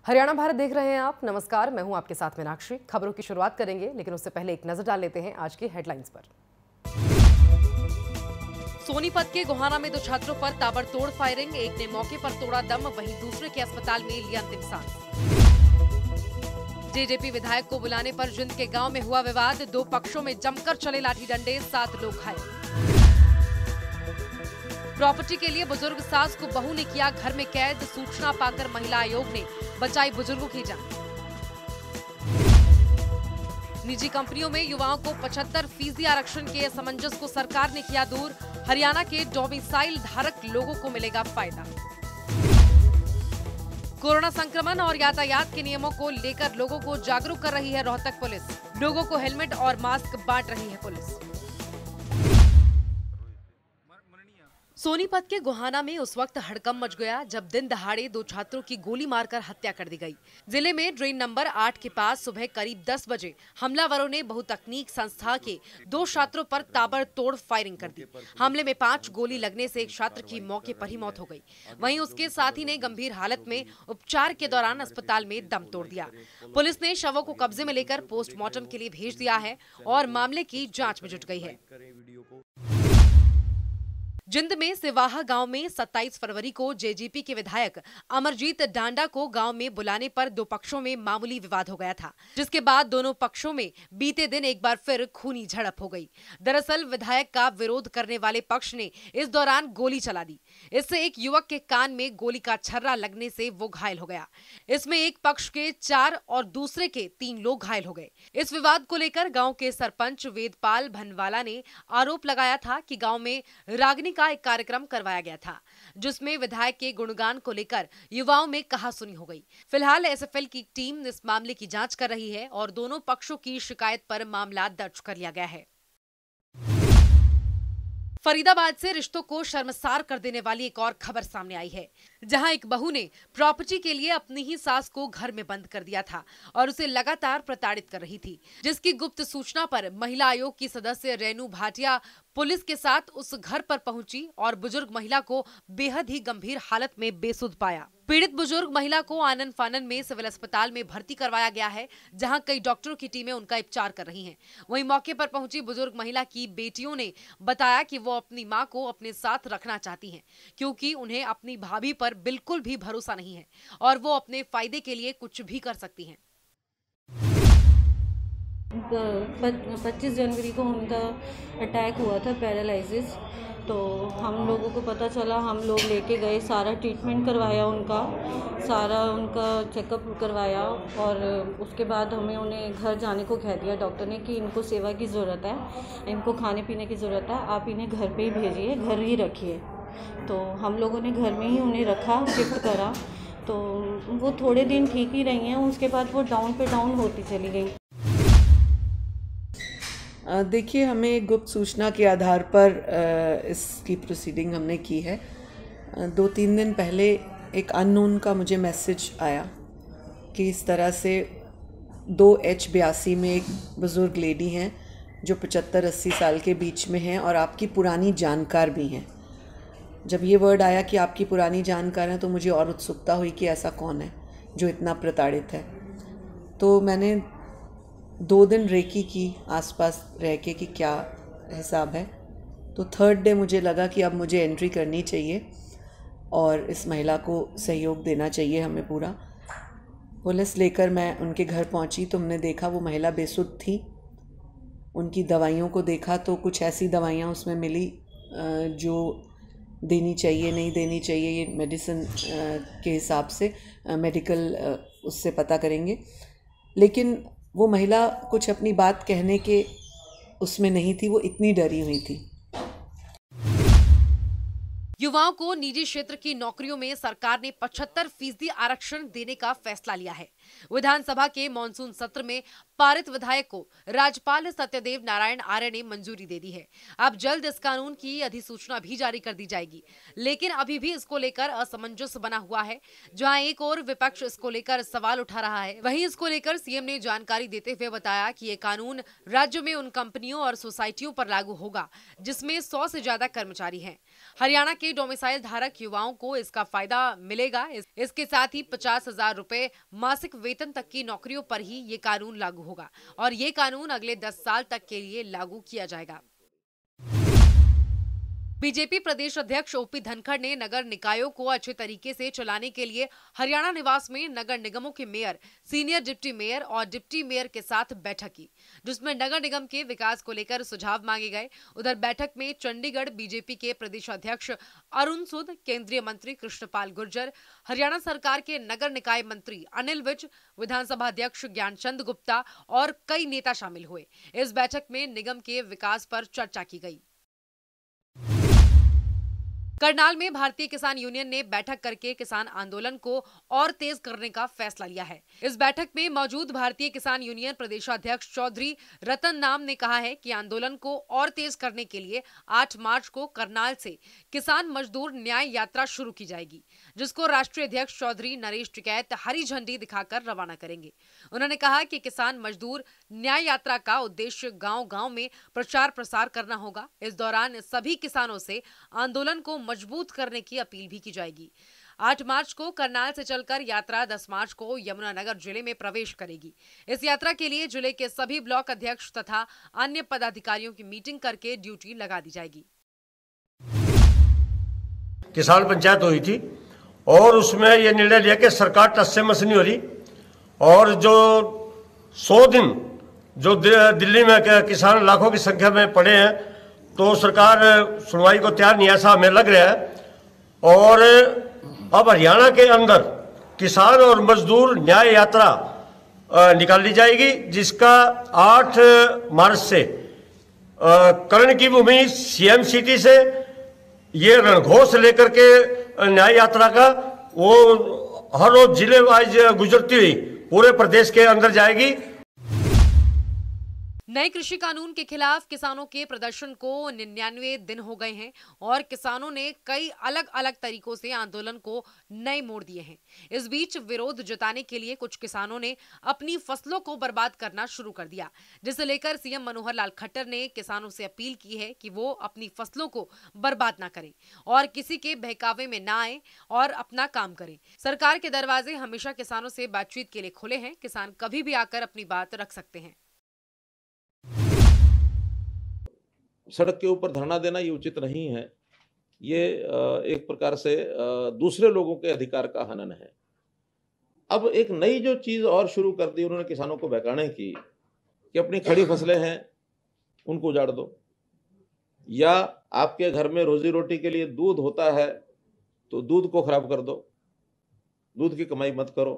हरियाणा भारत देख रहे हैं आप। नमस्कार, मैं हूं आपके साथ मीनाक्षी। खबरों की शुरुआत करेंगे, लेकिन उससे पहले एक नजर डाल लेते हैं आज की हेडलाइंस पर। सोनीपत के गोहाना में 2 छात्रों पर ताबड़तोड़ फायरिंग। एक ने मौके पर तोड़ा दम, वहीं दूसरे के अस्पताल में लिया अंतिम सांस। जेजेपी विधायक को बुलाने पर जिंद के गांव में हुआ विवाद। 2 पक्षों में जमकर चले लाठी डंडे, 7 लोग घायल। प्रॉपर्टी के लिए बुजुर्ग सास को बहू ने किया घर में कैद। सूचना पाकर महिला आयोग ने बचाई बुजुर्गों की जान। निजी कंपनियों में युवाओं को 75% आरक्षण के असमंजस को सरकार ने किया दूर। हरियाणा के डोमिसाइल धारक लोगों को मिलेगा फायदा। कोरोना संक्रमण और यातायात के नियमों को लेकर लोगों को जागरूक कर रही है रोहतक पुलिस। लोगों को हेलमेट और मास्क बांट रही है पुलिस। सोनीपत के गोहाना में उस वक्त हड़कंप मच गया जब दिन दहाड़े 2 छात्रों की गोली मारकर हत्या कर दी गई। जिले में ड्रेन नंबर 8 के पास सुबह करीब 10 बजे हमलावरों ने बहुतकनीक संस्था के 2 छात्रों पर ताबड़तोड़ फायरिंग कर दी। हमले में 5 गोली लगने से एक छात्र की मौके पर ही मौत हो गई। वहीं उसके साथी ने गंभीर हालत में उपचार के दौरान अस्पताल में दम तोड़ दिया। पुलिस ने शवों को कब्जे में लेकर पोस्टमार्टम के लिए भेज दिया है और मामले की जाँच में जुट गई है। जिंद में सिवाहा गांव में 27 फरवरी को जेजेपी के विधायक अमरजीत डांडा को गांव में बुलाने पर 2 पक्षों में मामूली विवाद हो गया था, जिसके बाद दोनों पक्षों में बीते दिन एक बार फिर खूनी झड़प हो गई। दरअसल विधायक का विरोध करने वाले पक्ष ने इस दौरान गोली चला दी। इससे एक युवक के कान में गोली का छर्रा लगने से वो घायल हो गया। इसमें एक पक्ष के 4 और दूसरे के 3 लोग घायल हो गए। इस विवाद को लेकर गाँव के सरपंच वेदपाल भनवाला ने आरोप लगाया था कि गाँव में रागनी का एक कार्यक्रम करवाया गया था, जिसमें विधायक के गुणगान को लेकर युवाओं में कहासुनी हो गई। फिलहाल एसएफएल की टीम इस मामले की जांच कर रही है और दोनों पक्षों की शिकायत पर मामला दर्ज कर लिया गया है। फरीदाबाद से रिश्तों को शर्मसार कर देने वाली एक और खबर सामने आई है, जहां एक बहू ने प्रॉपर्टी के लिए अपनी ही सास को घर में बंद कर दिया था और उसे लगातार प्रताड़ित कर रही थी, जिसकी गुप्त सूचना पर महिला आयोग की सदस्य रेनू भाटिया पुलिस के साथ उस घर पर पहुंची और बुजुर्ग महिला को बेहद ही गंभीर हालत में बेसुध पाया। पीड़ित बुजुर्ग महिला को आनन फानन में सिविल अस्पताल में भर्ती करवाया गया है, जहां कई डॉक्टरों की टीमें उनका उपचार कर रही हैं। वहीं मौके पर पहुंची बुजुर्ग महिला की बेटियों ने बताया कि वो अपनी मां को अपने साथ रखना चाहती हैं, क्योंककि उन्हें अपनी भाभी पर बिल्कुल भी भरोसा नहीं है और वो अपने फायदे के लिए कुछ भी कर सकती हैं। 25 जनवरी को उनका अटैक हुआ था, पैरालिसिस। तो हम लोगों को पता चला, हम लोग लेके गए, सारा ट्रीटमेंट करवाया, सारा उनका चेकअप करवाया और उसके बाद हमें उन्हें घर जाने को कह दिया डॉक्टर ने कि इनको सेवा की ज़रूरत है, इनको खाने पीने की ज़रूरत है, आप इन्हें घर पे ही भेजिए, घर ही रखिए। तो हम लोगों ने घर में ही उन्हें रखा, शिफ्ट करा। तो वो थोड़े दिन ठीक ही रही हैं, उसके बाद वो डाउन पे डाउन होती चली गई। देखिए, हमें गुप्त सूचना के आधार पर इसकी प्रोसीडिंग हमने की है। 2-3 दिन पहले एक अननोन का मुझे मैसेज आया कि इस तरह से 2H82 में एक बुज़ुर्ग लेडी हैं जो 75-80 साल के बीच में हैं और आपकी पुरानी जानकार भी हैं। जब ये वर्ड आया कि आपकी पुरानी जानकार हैं तो मुझे और उत्सुकता हुई कि ऐसा कौन है जो इतना प्रताड़ित है। तो मैंने 2 दिन रेकी की आसपास रह के कि क्या हिसाब है। तो 3rd डे मुझे लगा कि अब मुझे एंट्री करनी चाहिए और इस महिला को सहयोग देना चाहिए हमें पूरा। पुलिस लेकर मैं उनके घर पहुंची तो हमने देखा वो महिला बेसुध थी। उनकी दवाइयों को देखा तो कुछ ऐसी दवाइयां उसमें मिली जो देनी चाहिए, नहीं देनी चाहिए, ये मेडिसिन के हिसाब से मेडिकल उससे पता करेंगे। लेकिन वो महिला कुछ अपनी बात कहने के उसमें नहीं थी, वो इतनी डरी हुई थी। युवाओं को निजी क्षेत्र की नौकरियों में सरकार ने 75% आरक्षण देने का फैसला लिया है। विधानसभा के मॉनसून सत्र में पारित विधेयक को राज्यपाल सत्यदेव नारायण आर्य ने मंजूरी दे दी है। अब जल्द इस कानून की अधिसूचना भी जारी कर दी जाएगी, लेकिन अभी भी इसको लेकर असमंजस बना हुआ है। जहां एक और विपक्ष इसको लेकर सवाल उठा रहा है, वहीं इसको लेकर सीएम ने जानकारी देते हुए बताया कि ये कानून राज्य में उन कंपनियों और सोसाइटियों पर लागू होगा जिसमें 100 से ज्यादा कर्मचारी हैं। हरियाणा के डोमिसाइल धारक युवाओं को इसका फायदा मिलेगा। इसके साथ ही 50,000 रुपए मासिक वेतन तक की नौकरियों पर ही ये कानून लागू होगा और ये कानून अगले 10 साल तक के लिए लागू किया जाएगा। बीजेपी प्रदेश अध्यक्ष ओपी धनखड़ ने नगर निकायों को अच्छे तरीके से चलाने के लिए हरियाणा निवास में नगर निगमों के मेयर, सीनियर डिप्टी मेयर और डिप्टी मेयर के साथ बैठक की, जिसमें नगर निगम के विकास को लेकर सुझाव मांगे गए। उधर बैठक में चंडीगढ़ बीजेपी के प्रदेश अध्यक्ष अरुण सूद, केंद्रीय मंत्री कृष्णपाल गुर्जर, हरियाणा सरकार के नगर निकाय मंत्री अनिल विज, विधानसभा अध्यक्ष ज्ञानचंद गुप्ता और कई नेता शामिल हुए। इस बैठक में निगम के विकास पर चर्चा की गई। करनाल में भारतीय किसान यूनियन ने बैठक करके किसान आंदोलन को और तेज करने का फैसला लिया है। इस बैठक में मौजूद भारतीय किसान यूनियन प्रदेशाध्यक्ष चौधरी रतन नाम ने कहा है कि आंदोलन को और तेज करने के लिए 8 मार्च को करनाल से किसान मजदूर न्याय यात्रा शुरू की जाएगी, जिसको राष्ट्रीय अध्यक्ष चौधरी नरेश टिकैत हरी झंडी दिखाकर रवाना करेंगे। उन्होंने कहा कि किसान मजदूर न्याय यात्रा का उद्देश्य गांव-गांव में प्रचार प्रसार करना होगा। इस दौरान सभी किसानों से आंदोलन को मजबूत करने की अपील भी की जाएगी। 8 मार्च को करनाल से चलकर यात्रा 10 मार्च को यमुनानगर जिले में प्रवेश करेगी। इस यात्रा के लिए जिले के सभी ब्लॉक अध्यक्ष तथा अन्य पदाधिकारियों की मीटिंग करके ड्यूटी लगा दी जाएगी। किसान पंचायत हुई थी और उसमें यह निर्णय लिया कि सरकार टस से मस नहीं हो रही और जो 100 दिन जो दिल्ली में किसान लाखों की संख्या में पड़े हैं, तो सरकार सुनवाई को तैयार नहीं, ऐसा हमें लग रहा है। और अब हरियाणा के अंदर किसान और मजदूर न्याय यात्रा निकाली जाएगी, जिसका 8 मार्च से कर्ण की भूमि सीएम सिटी से ये रणघोष लेकर के न्याय यात्रा का वो हर रोज जिले वाइज गुजरती हुई पूरे प्रदेश के अंदर जाएगी। नए कृषि कानून के खिलाफ किसानों के प्रदर्शन को 99 दिन हो गए हैं और किसानों ने कई अलग अलग तरीकों से आंदोलन को नए मोड़ दिए हैं। इस बीच विरोध जताने के लिए कुछ किसानों ने अपनी फसलों को बर्बाद करना शुरू कर दिया, जिसे लेकर सीएम मनोहर लाल खट्टर ने किसानों से अपील की है कि वो अपनी फसलों को बर्बाद ना करें और किसी के बहकावे में ना आए और अपना काम करें। सरकार के दरवाजे हमेशा किसानों से बातचीत के लिए खुले हैं। किसान कभी भी आकर अपनी बात रख सकते हैं। सड़क के ऊपर धरना देना ये उचित नहीं है। ये एक प्रकार से दूसरे लोगों के अधिकार का हनन है। अब एक नई जो चीज और शुरू कर दी उन्होंने किसानों को बहकाने की कि अपनी खड़ी फसलें हैं उनको उजाड़ दो, या आपके घर में रोजी रोटी के लिए दूध होता है तो दूध को खराब कर दो, दूध की कमाई मत करो।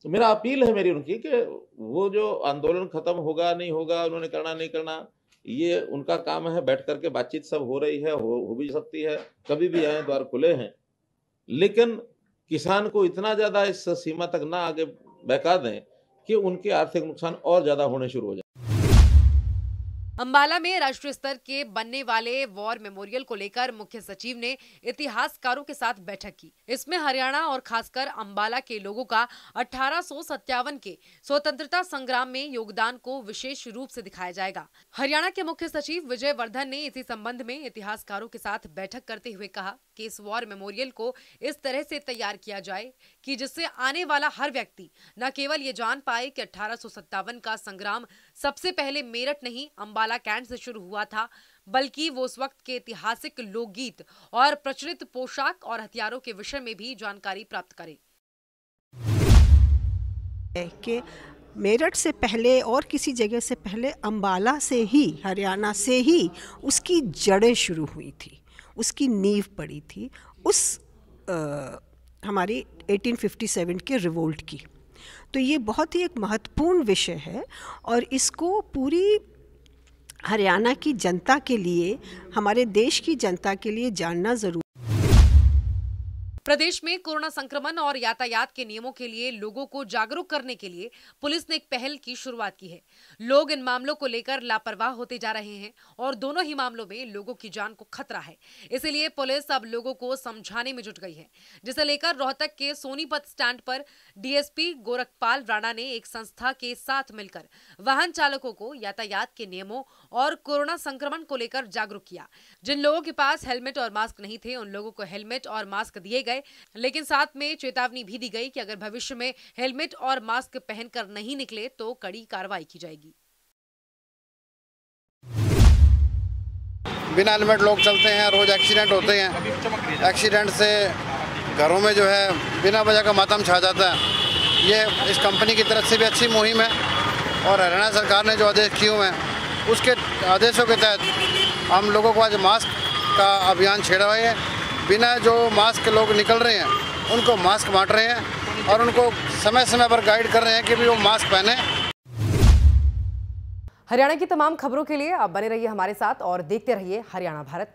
तो मेरा अपील है मेरी उनकी कि वो जो आंदोलन खत्म होगा नहीं होगा, उन्होंने करना नहीं करना, ये उनका काम है। बैठ करके बातचीत सब हो रही है, हो भी सकती है, कभी भी आए, द्वार खुले हैं, लेकिन किसान को इतना ज्यादा इस सीमा तक ना आगे बहका दें कि उनके आर्थिक नुकसान और ज्यादा होने शुरू हो जाए। अंबाला में राष्ट्रीय स्तर के बनने वाले वॉर मेमोरियल को लेकर मुख्य सचिव ने इतिहासकारों के साथ बैठक की। इसमें हरियाणा और खासकर अंबाला के लोगों का 1857 के स्वतंत्रता संग्राम में योगदान को विशेष रूप से दिखाया जाएगा। हरियाणा के मुख्य सचिव विजय वर्धन ने इसी संबंध में इतिहासकारों के साथ बैठक करते हुए कहा कि इस वॉर मेमोरियल को इस तरह से तैयार किया जाए कि जिससे आने वाला हर व्यक्ति न केवल ये जान पाए कि 1857 का संग्राम सबसे पहले मेरठ नहीं अंबाला कैंट से शुरू हुआ था, बल्कि वो उस वक्त के ऐतिहासिक लोकगीत और प्रचलित पोशाक और हथियारों के विषय में भी जानकारी प्राप्त करे। कि मेरठ से पहले और किसी जगह से पहले अंबाला से ही, हरियाणा से ही उसकी जड़ें शुरू हुई थी, उसकी नींव पड़ी थी उस हमारी 1857 के रिवोल्ट की। तो ये बहुत ही एक महत्वपूर्ण विषय है और इसको पूरी हरियाणा की जनता के लिए, हमारे देश की जनता के लिए जानना ज़रूरी। प्रदेश में कोरोना संक्रमण और यातायात के नियमों के लिए लोगों को जागरूक करने के लिए पुलिस ने एक पहल की शुरुआत की है। लोग इन मामलों को लेकर लापरवाह होते जा रहे हैं और दोनों ही मामलों में लोगों की जान को खतरा है। इसलिए पुलिस अब लोगों को समझाने में जुट गई है, जिसे लेकर रोहतक के सोनीपत स्टैंड पर डीएसपी गोरखपाल राणा ने एक संस्था के साथ मिलकर वाहन चालकों को यातायात के नियमों और कोरोना संक्रमण को लेकर जागरूक किया। जिन लोगों के पास हेलमेट और मास्क नहीं थे, उन लोगों को हेलमेट और मास्क दिए गए, लेकिन साथ में चेतावनी भी दी गई कि अगर भविष्य में हेलमेट और मास्क पहनकर नहीं निकले तो कड़ी कार्रवाई की जाएगी। बिना हेलमेट लोग चलते हैं, रोज एक्सीडेंट होते हैं। एक्सीडेंट से घरों में जो है बिना वजह का मातम छा जाता है। ये इस कंपनी की तरफ से भी अच्छी मुहिम है और हरियाणा सरकार ने जो आदेश किए हुए हैं उसके आदेशों के तहत हम लोगों को आज मास्क का अभियान छेड़ा हुआ है। बिना जो मास्क लोग निकल रहे हैं उनको मास्क बांट रहे हैं और उनको समय समय पर गाइड कर रहे हैं कि भी वो मास्क पहने। हरियाणा की तमाम खबरों के लिए आप बने रहिए हमारे साथ और देखते रहिए हरियाणा भारत।